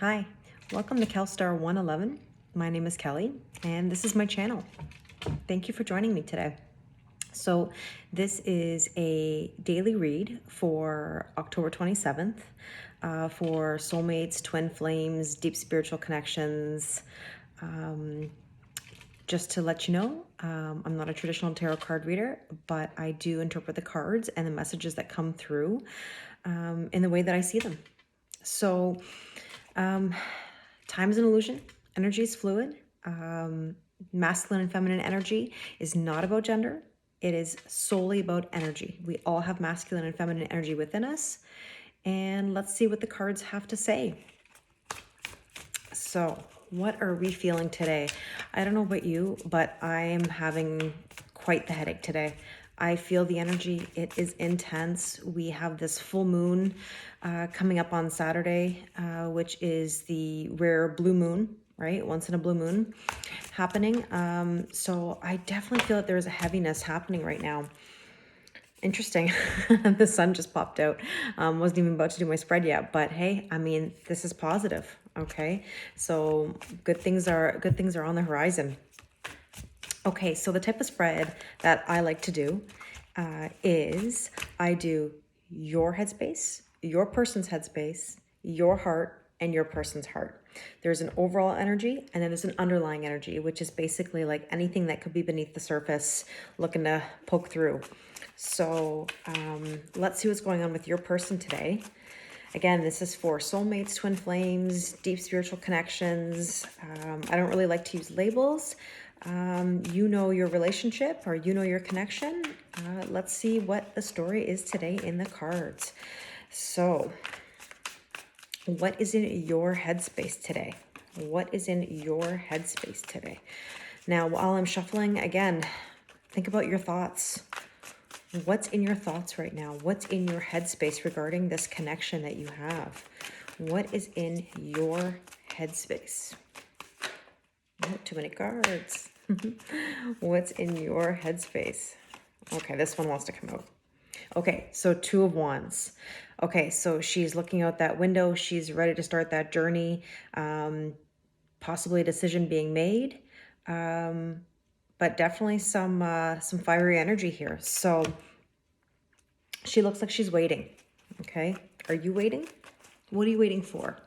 Hi, welcome to CalStar 111. My name is Kelly, and this is my channel. Thank you for joining me today. So this is a daily read for October 27th for soulmates, twin flames, deep spiritual connections. Just to let you know, I'm not a traditional tarot card reader, but I do interpret the cards and the messages that come through in the way that I see them. So time is an illusion. Energy is fluid. Masculine and feminine energy is not about gender. It is solely about energy. We all have masculine and feminine energy within us. And let's see what the cards have to say. So, what are we feeling today? I don't know about you, but I am having quite the headache today. I feel the energy. It is intense. We have this full moon coming up on Saturday, which is the rare blue moon, right? Once in a blue moon happening. So I definitely feel that there is a heaviness happening right now. Interesting. The sun just popped out. Wasn't even about to do my spread yet, but hey, I mean, this is positive. Okay, so good things are on the horizon. Okay, so the type of spread that I like to do is I do your headspace, your person's headspace, your heart, and your person's heart. There's an overall energy, and then there's an underlying energy, which is basically like anything that could be beneath the surface looking to poke through. So let's see what's going on with your person today. Again, this is for soulmates, twin flames, deep spiritual connections. I don't really like to use labels. You know your relationship or you know your connection. Let's see what the story is today in the cards. So, what is in your headspace today? What is in your headspace today? Now, while I'm shuffling, again, think about your thoughts. What's in your thoughts right now? What's in your headspace regarding this connection that you have? What is in your headspace? Oh, too many cards. What's in your headspace? Okay, this one wants to come out. Okay, so Two of Wands. Okay, so she's looking out that window. She's ready to start that journey. Possibly a decision being made. But definitely some fiery energy here. So she looks like she's waiting. Okay, are you waiting? What are you waiting for?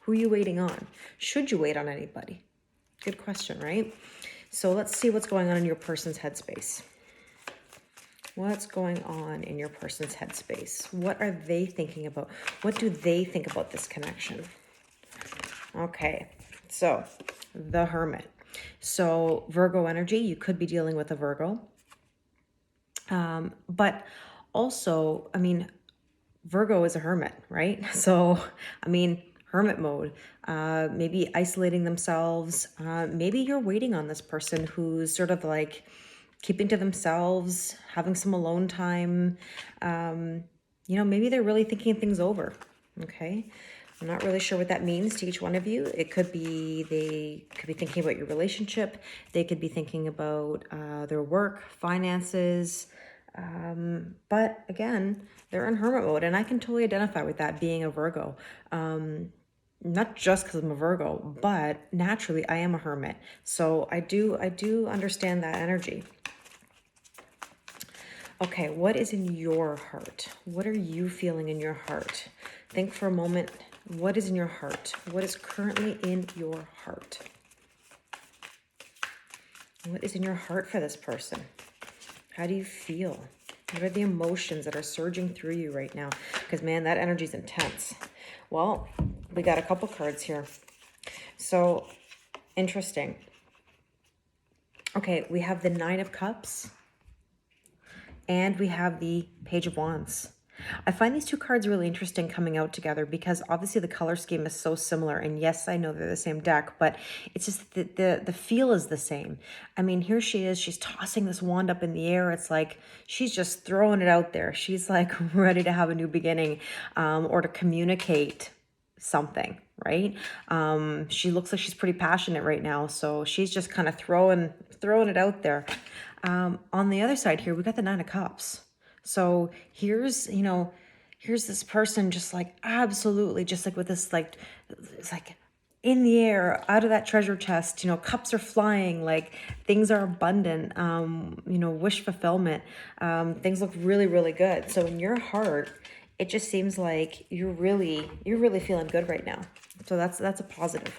Who are you waiting on? Should you wait on anybody? Good question, right? So let's see what's going on in your person's headspace. What's going on in your person's headspace? What are they thinking about? What do they think about this connection? Okay, so the Hermit. So Virgo energy, you could be dealing with a Virgo. But also, I mean, Virgo is a hermit, right? So, I mean, hermit mode, maybe isolating themselves. Maybe you're waiting on this person who's sort of like keeping to themselves, having some alone time. Maybe they're really thinking things over. Okay. I'm not really sure what that means to each one of you. It could be they could be thinking about your relationship. They could be thinking about their work, finances. But again, they're in hermit mode, and I can totally identify with that being a Virgo. Not just because I'm a Virgo, but naturally I am a hermit. So I do understand that energy. Okay, what is in your heart? What are you feeling in your heart? Think for a moment. What is in your heart? What is currently in your heart? What is in your heart for this person? How do you feel? What are the emotions that are surging through you right now? Because, man, that energy is intense. Well, we got a couple cards here. So, interesting. Okay, we have the Nine of Cups. And we have the Page of Wands. I find these two cards really interesting coming out together because obviously the color scheme is so similar. And yes, I know they're the same deck, but it's just the feel is the same. I mean, here she is. She's tossing this wand up in the air. It's like she's just throwing it out there. She's like ready to have a new beginning or to communicate something, right? She looks like she's pretty passionate right now. So she's just kind of throwing it out there. On the other side here, we got the Nine of Cups. So here's here's this person just like absolutely just like with this like, it's like in the air out of that treasure chest, you know, cups are flying, like things are abundant, you know, wish fulfillment, things look really, really good. So in your heart, it just seems like you're really feeling good right now. So that's a positive.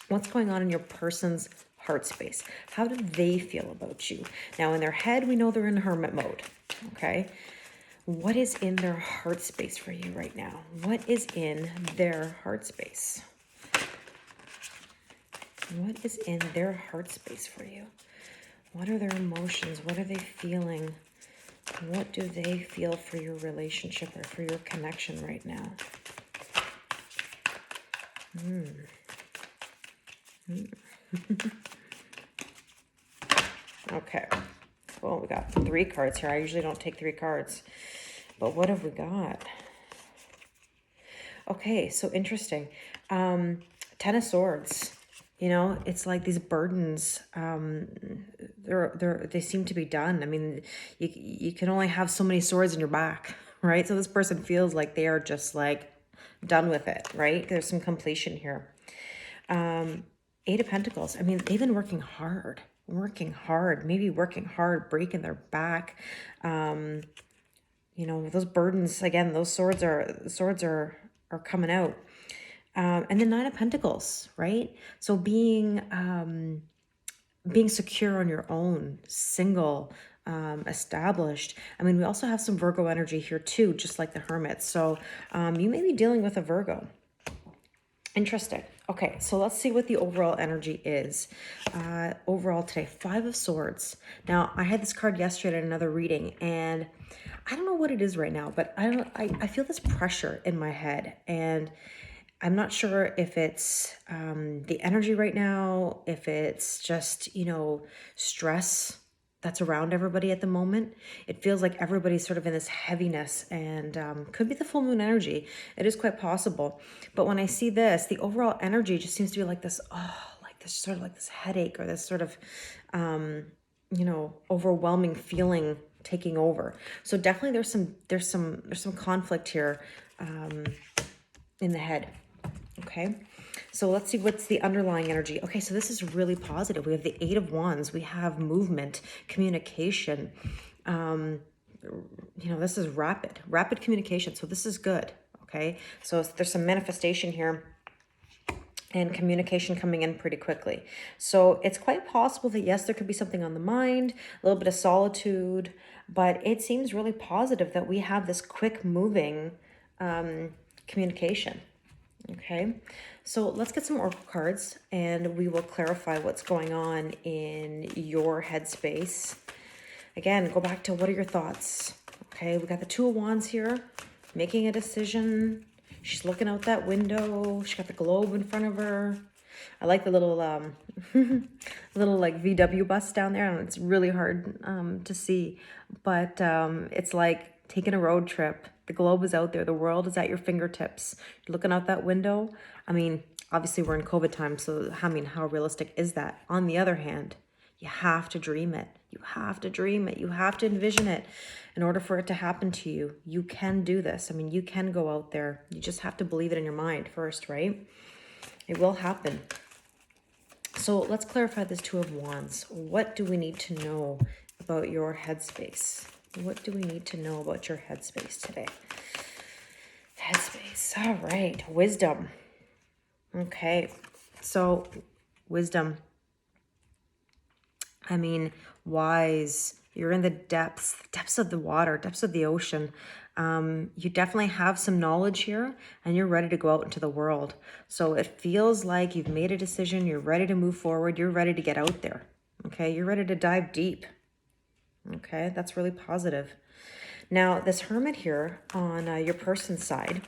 What's going on in your person's heart space? How do they feel about you? Now in their head, we know they're in hermit mode, okay? What is in their heart space for you right now? What is in their heart space? What is in their heart space for you? What are their emotions? What are they feeling? What do they feel for your relationship or for your connection right now? Okay. Well, we got 3 cards here. I usually don't take 3 cards. But what have we got? Okay, so interesting. 10 of Swords. You know, it's like these burdens, they seem to be done. I mean, you can only have so many swords in your back, right? So this person feels like they are just like done with it, right? There's some completion here. 8 of Pentacles. I mean, they've been working hard, maybe working hard, breaking their back. You know, those burdens, again, those swords are coming out. And the 9 of Pentacles, right? So being secure on your own, single, established. I mean, we also have some Virgo energy here too, just like the Hermit. So you may be dealing with a Virgo. Interesting. Okay, so let's see what the overall energy is. Overall today, 5 of Swords. Now, I had this card yesterday at another reading, and I don't know what it is right now, but I feel this pressure in my head, and I'm not sure if it's the energy right now, if it's just, you know, stress that's around everybody at the moment. It feels like everybody's sort of in this heaviness, and could be the full moon energy. It is quite possible. But when I see this, the overall energy just seems to be like this, like this sort of like this headache or this sort of, you know, overwhelming feeling taking over. So definitely there's some conflict here in the head. Okay, so let's see what's the underlying energy. Okay, so this is really positive. We have the 8 of Wands. We have movement, communication. You know, this is rapid communication. So this is good. Okay, so there's some manifestation here and communication coming in pretty quickly. So it's quite possible that, yes, there could be something on the mind, a little bit of solitude, but it seems really positive that we have this quick moving communication. Okay, so let's get some oracle cards and we will clarify what's going on in your headspace. Again, go back to what are your thoughts? Okay, we got the 2 of Wands here, making a decision. She's looking out that window. She got the globe in front of her. I like the little little like VW bus down there, and it's really hard to see, but it's like taking a road trip. The globe is out there. The world is at your fingertips. You're looking out that window. I mean, obviously we're in COVID time, so I mean, how realistic is that? On the other hand, you have to dream it. You have to dream it. You have to envision it in order for it to happen to you. You can do this. I mean, you can go out there. You just have to believe it in your mind first, right? It will happen. So let's clarify this 2 of Wands. What do we need to know about your headspace? What do we need to know about your headspace today? Headspace. All right. Wisdom. Okay. So wisdom. I mean, wise. You're in the depths of the water, depths of the ocean. You definitely have some knowledge here, and you're ready to go out into the world. So it feels like you've made a decision. You're ready to move forward. You're ready to get out there. Okay. You're ready to dive deep. Okay, that's really positive. Now, this Hermit here on your person's side,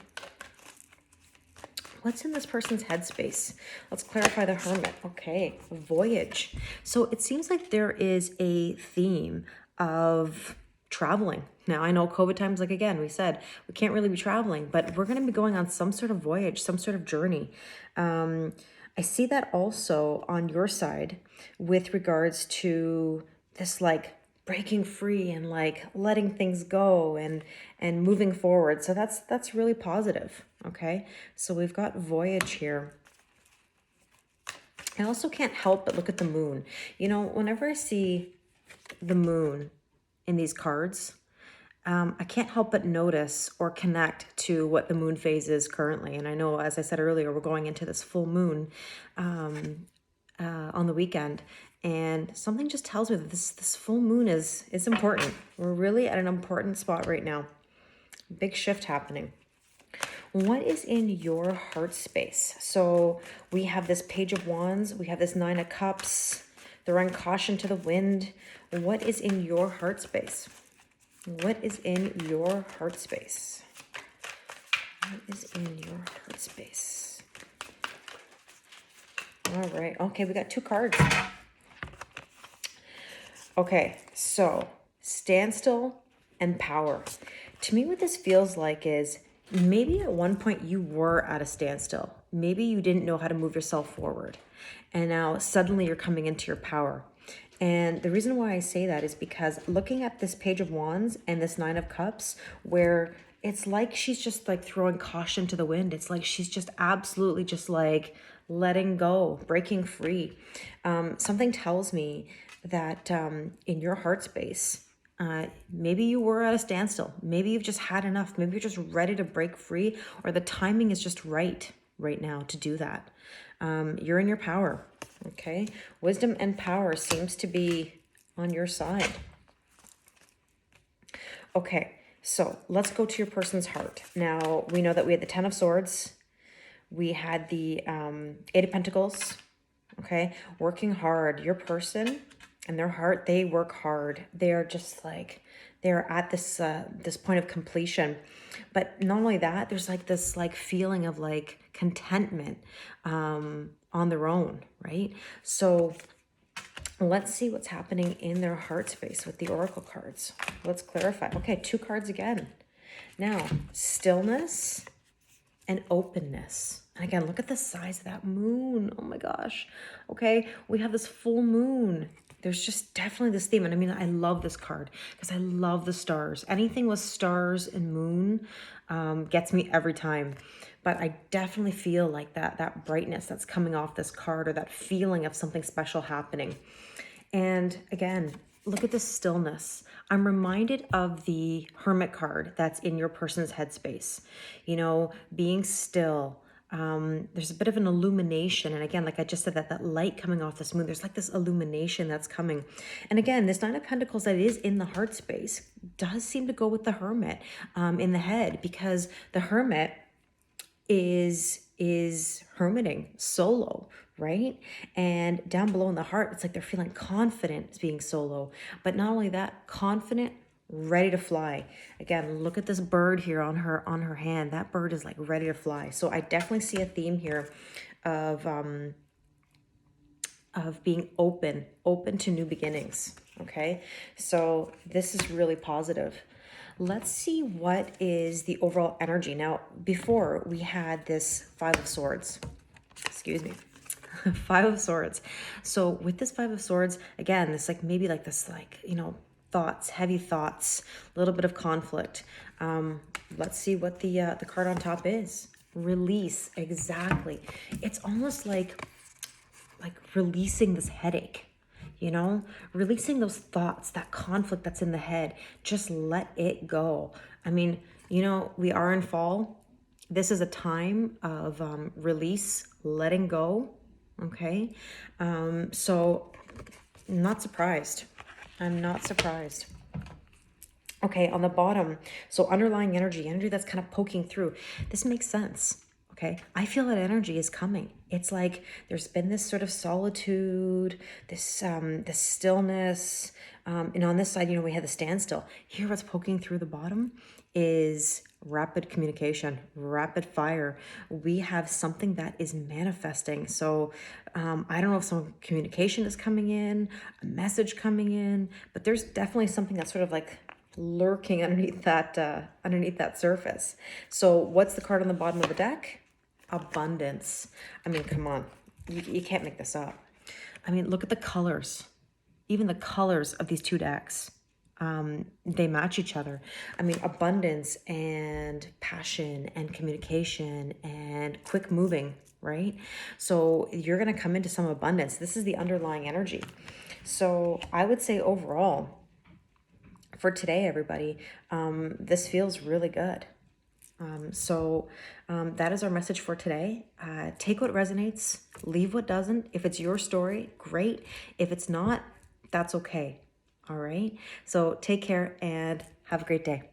what's in this person's headspace? Let's clarify the Hermit. Okay, voyage. So it seems like there is a theme of traveling. Now, I know COVID times, like again, we said we can't really be traveling, but we're going to be going on some sort of voyage, some sort of journey. I see that also on your side with regards to this like breaking free and like letting things go and moving forward. So that's really positive. Okay, so we've got voyage here. I also can't help but look at the moon. You know, whenever I see the moon in these cards, I can't help but notice or connect to what the moon phase is currently. And I know, as I said earlier, we're going into this full moon on the weekend. And something just tells me that this full moon is important. We're really at an important spot right now. Big shift happening. What is in your heart space? So we have this Page of Wands. We have this Nine of Cups. Throwing caution to the wind. What is in your heart space? What is in your heart space? What is in your heart space? All right. Okay, we got 2 cards. Okay, so standstill and power. To me, what this feels like is maybe at one point you were at a standstill. Maybe you didn't know how to move yourself forward. And now suddenly you're coming into your power. And the reason why I say that is because looking at this Page of Wands and this Nine of Cups, where it's like she's just like throwing caution to the wind. It's like she's just absolutely just like letting go, breaking free. Something tells me that in your heart space, maybe you were at a standstill. Maybe you've just had enough. Maybe you're just ready to break free, or the timing is just right now to do that. You're in your power. Okay, wisdom and power seems to be on your side. Okay, so let's go to your person's heart. Now, we know that we had the Ten of Swords. We had the Eight of Pentacles. Okay, working hard. Your person and their heart, they work hard. They are just like, they're at this this point of completion. But not only that, there's like this like feeling of like contentment on their own, right? So let's see what's happening in their heart space with the oracle cards. Let's clarify. Okay, 2 cards again. Now, stillness and openness. And again, look at the size of that moon. Oh my gosh. Okay, we have this full moon. There's just definitely this theme. And I mean, I love this card because I love the stars. Anything with stars and moon gets me every time. But I definitely feel like that brightness that's coming off this card, or that feeling of something special happening. And again, look at the stillness. I'm reminded of the Hermit card that's in your person's headspace. You know, being still. There's a bit of an illumination. And again, like I just said, that light coming off this moon, there's like this illumination that's coming. And again, this Nine of Pentacles that is in the heart space does seem to go with the Hermit in the head, because the Hermit is hermiting solo, right? And down below in the heart, it's like they're feeling confident being solo. But not only that, confident, ready to fly. Again, look at this bird here on her hand. That bird is like ready to fly. So I definitely see a theme here of being open to new beginnings. Okay, so this is really positive. Let's see what is the overall energy. Now, before we had this Five of Swords, excuse me, Five of Swords. So with this Five of Swords, again, this like maybe like this like, you know, thoughts, heavy thoughts, a little bit of conflict. Let's see what the card on top is. Release, exactly. It's almost like releasing this headache. You know, releasing those thoughts, that conflict that's in the head, just let it go. I mean, you know, we are in fall. This is a time of release, letting go. Okay. So I'm not surprised. I'm not surprised. Okay, on the bottom, so underlying energy that's kind of poking through. This makes sense. Okay, I feel that energy is coming. It's like there's been this sort of solitude, this this stillness, and on this side, you know, we had the standstill. Here, what's poking through the bottom is rapid communication, rapid fire. We have something that is manifesting. So I don't know if some communication is coming in, a message coming in, but there's definitely something that's sort of like lurking underneath that surface. So what's the card on the bottom of the deck? Abundance. I mean, come on, you can't make this up. I mean, look at the colors, even the colors of these 2 decks. they match each other. I mean, abundance and passion and communication and quick moving, right? So you're going to come into some abundance. This is the underlying energy. So I would say overall, for today, everybody, this feels really good. That is our message for today. Take what resonates, leave what doesn't. If it's your story, great. If it's not, that's okay. All right. So take care and have a great day.